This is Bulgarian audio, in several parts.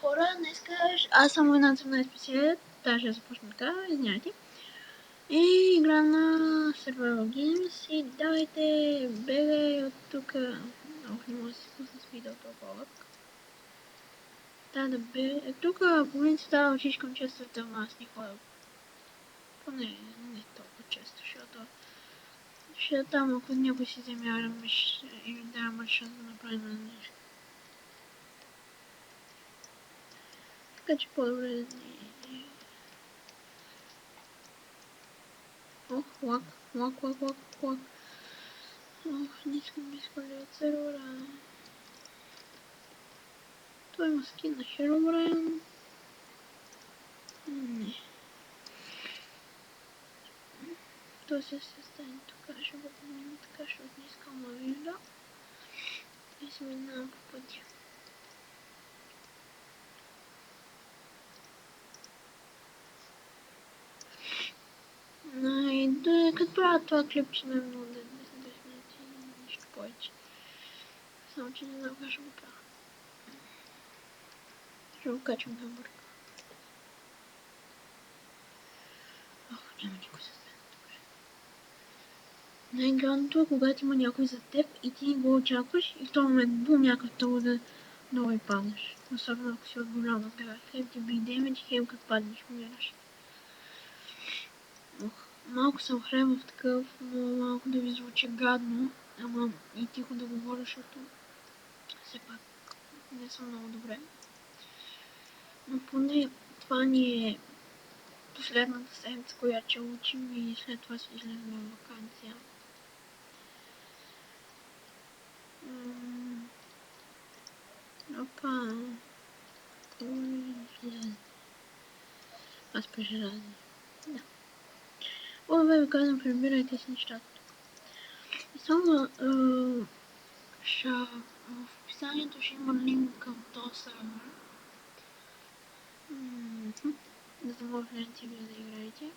хора, днеска аз съм една на специалист, даже започна така, извиняйте. И игра на Survival Games и давайте бегай от тук. Ох, не мога да си пусна с видео толкова лък. Да бе, тук по принцип става отишкам често там, аз не ходя. Поне не толкова често, защото там ако някой си вземе армиш или да има шанс да направи на нещо. Така че по-добре да не... Ох, лак. Ох, не искам да изхвърля от сервера. Той има скин на Herobrine. Не. Той се стане тук, ще го помина така, защото не искам да вижда. И се минавам по пътя. И като правя това клипче, ме много 10 минути и нищо повече. Само че не знам как ще го правя. Ще го качвам на бърка. Ох, няма никой за теб. Добре. Най-главното е, когато има някой за теб и ти не го очакваш и в този момент бум някакъв того да много и паднеш. Особено ако си от голяма сграда. Хем ти би демидж, хем като паднеш умираш. Ох, малко съм хрем в такъв, но малко да ви звучи гадно, ама и тихо да говоря, защото все пак не съм много добре. Но поне това ни е последната седмица, която ще учим и след това ще излезем в вакансия. Опа, железни. Аз при железни. Да. О, ви казвам, прибирайте си нещата тук. И само в описанието ще има линк към този сервер. За да можете вие да играете.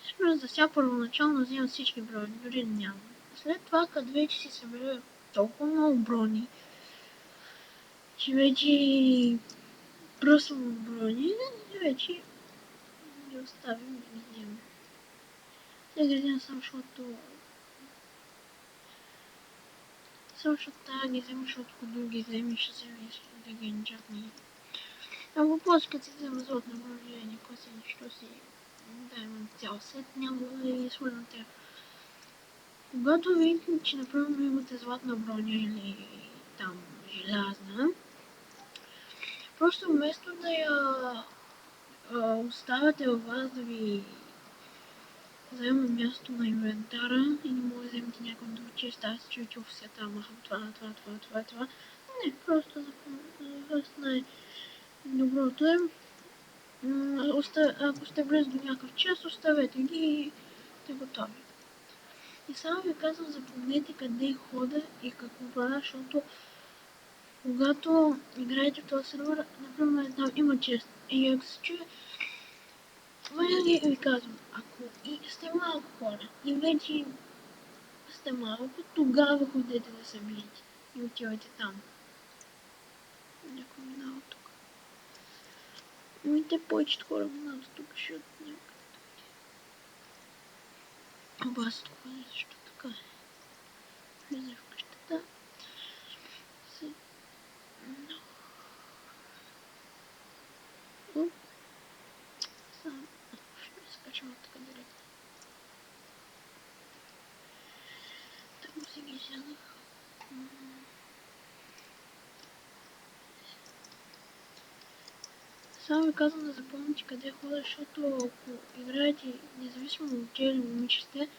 Всъщност за сега първоначално взимам всички брони, дори нямам. След това, като вече си събера толкова много брони, че вече пръсвам от брони, вече ги оставим да ги вземем. Сега ги вземам само защото тази ги взема, защото ако други вземи, ще вземеш да ги енчатни. Ако после като си взема златно въоръжение, какво си нищо си, да имам цял сет, няма да ги свалям тях. Когато видите, че например имате златна броня или там желязна, просто вместо да я оставяте във вас да ви заема място на инвентара и не може да вземете някакъв друг чест, аз чуйте офисията, махам това. Не, просто за вас най-доброто е. Ако сте близо до някакъв час, оставете ги и сте готови. И само ви казвам, запомнете къде хода и какво правя, защото когато играете в този сервер, например, там има чест. И ако се чуе, винаги ви казвам, ако и сте малко хора и вече сте малко, тогава ходете да се биете и отивайте там. Някой минава тук. Те повечето хора минават тук, защото няма къде да отиде. Оба аз тук не защо така е. Влизай в къщата. Оп. Само ще скачам от така директно. Там си ги взянах. Само ви казвам да запомните къде хода, защото ако играете независимо момче или момиче сте,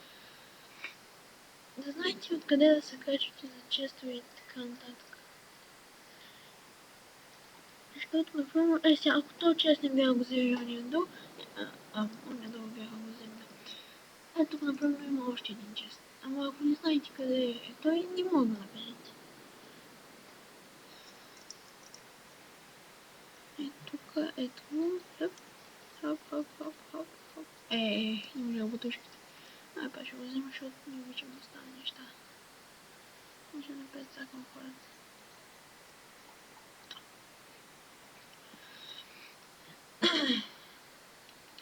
да знаете откъде да се качвате за честове и така нататък. Защото, например, сега, ако този чест не бях го взел ония долу, ония долу бяха го взели, да. Тук, например, има още един чест. Ама ако не знаете къде е той, не мога да намерите. Тук, ето го, хоп. Има ли бутушките? Па ще го взема, защото не обичам да стане неща. Може да не прецакам хората.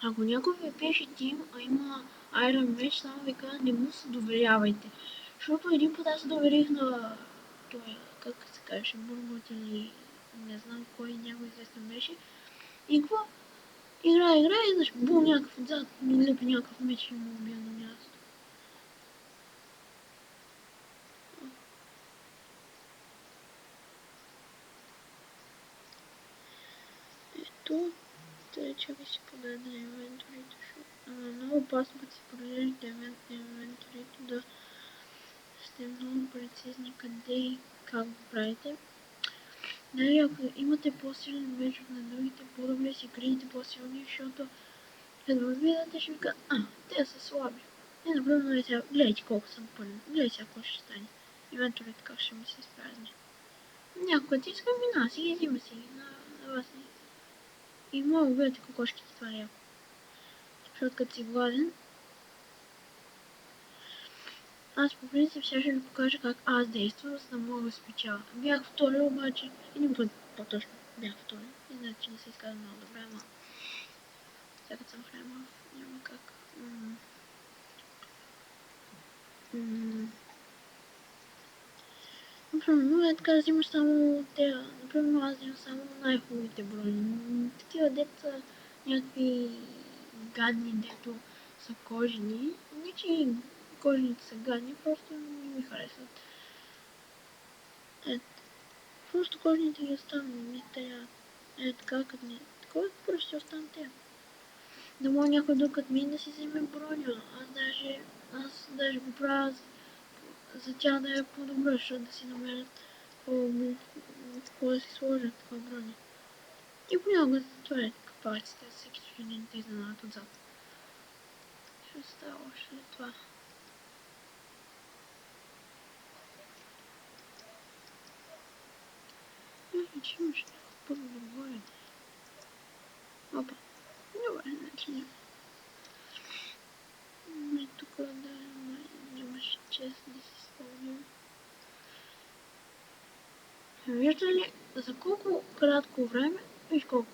Ако някой ви пише тим, а има Iron Match, само ви казва, не му се доверявайте. Защото един път аз доверих на той, как се казваше, Бургот или не знам кой, някой известен беше. И какво? Игра, и знаеш, бул някакъв отзад, ми лепи някакъв меч и му убия на място. Ето, тъй чакай си погледна инвентарите, защото много опасно като си погледнете инвентарите да сте много прецизни къде и как го правите. Нали, ако имате по-силен меч от на другите, по-добре си криете по-силни, защото като ви видите ще ви кажат, те са слаби. И например, нали сега, гледайте колко съм пълен, гледайте сега какво ще стане. Инвентарите как ще ми се изпразни. Някой ти иска мина си, и взима си, на вас не. И мога да гледате кокошките, това е яко. Защото като си гладен, аз по принцип сега ще ви покажа как аз действам, за да мога да спечеля. Бях втори, обаче един път по-точно бях втори. И значи не се изказва много добре, ама сега като съм в Раймов, няма как. Например, е така да взимаш само те, например, аз взимам само най-хубавите брони. Такива деца, някакви гадни, дето са кожени. Не, че кожените са гадни, просто не ми харесват. Просто кожните ги оставям, не трябва. Така, като не... Такова просто ще оставям те. Да мога някой друг като мен да си вземе броня. Аз даже го правя за тях да е по-добро, защото да си намерят какво да си сложат, какво броня. И понякога затварят капаците, всеки случай да те изненадат отзад. Ще става още след това. Че имаш някакво първо договорене. Опа. Добре, значи няма. И тук да нямаше чест да си спомням. Виждате ли за колко кратко време, виж колко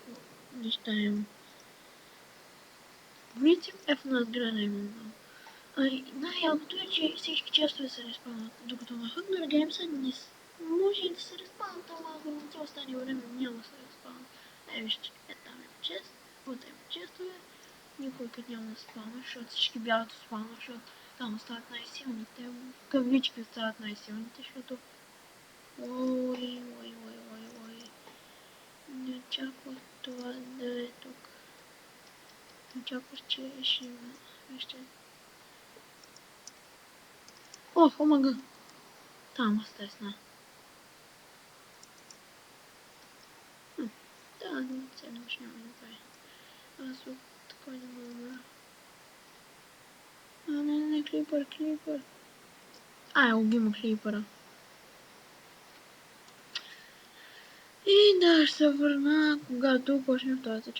неща има. В принцип е в една сграда има много. Най-якото е, че всички честове се респаунват, докато на Hunger Games може и да се респаунват, ама ако не ти остане време, няма да се респаунват. Вижте, там има чест, вътре има честове, никой като няма да спаунва, защото всички бягат от спаунва, защото там остават най-силните, в кавички остават най-силните, защото ой, не очаквах това да е тук. Не очаквах, че ще има. Вижте. О, омага! Там стесна. Да, седно ще няма да направи. Аз от такой не мога да умра. Не, клипър. Убима клипъра. И да, ще се върна, когато почнем втората част.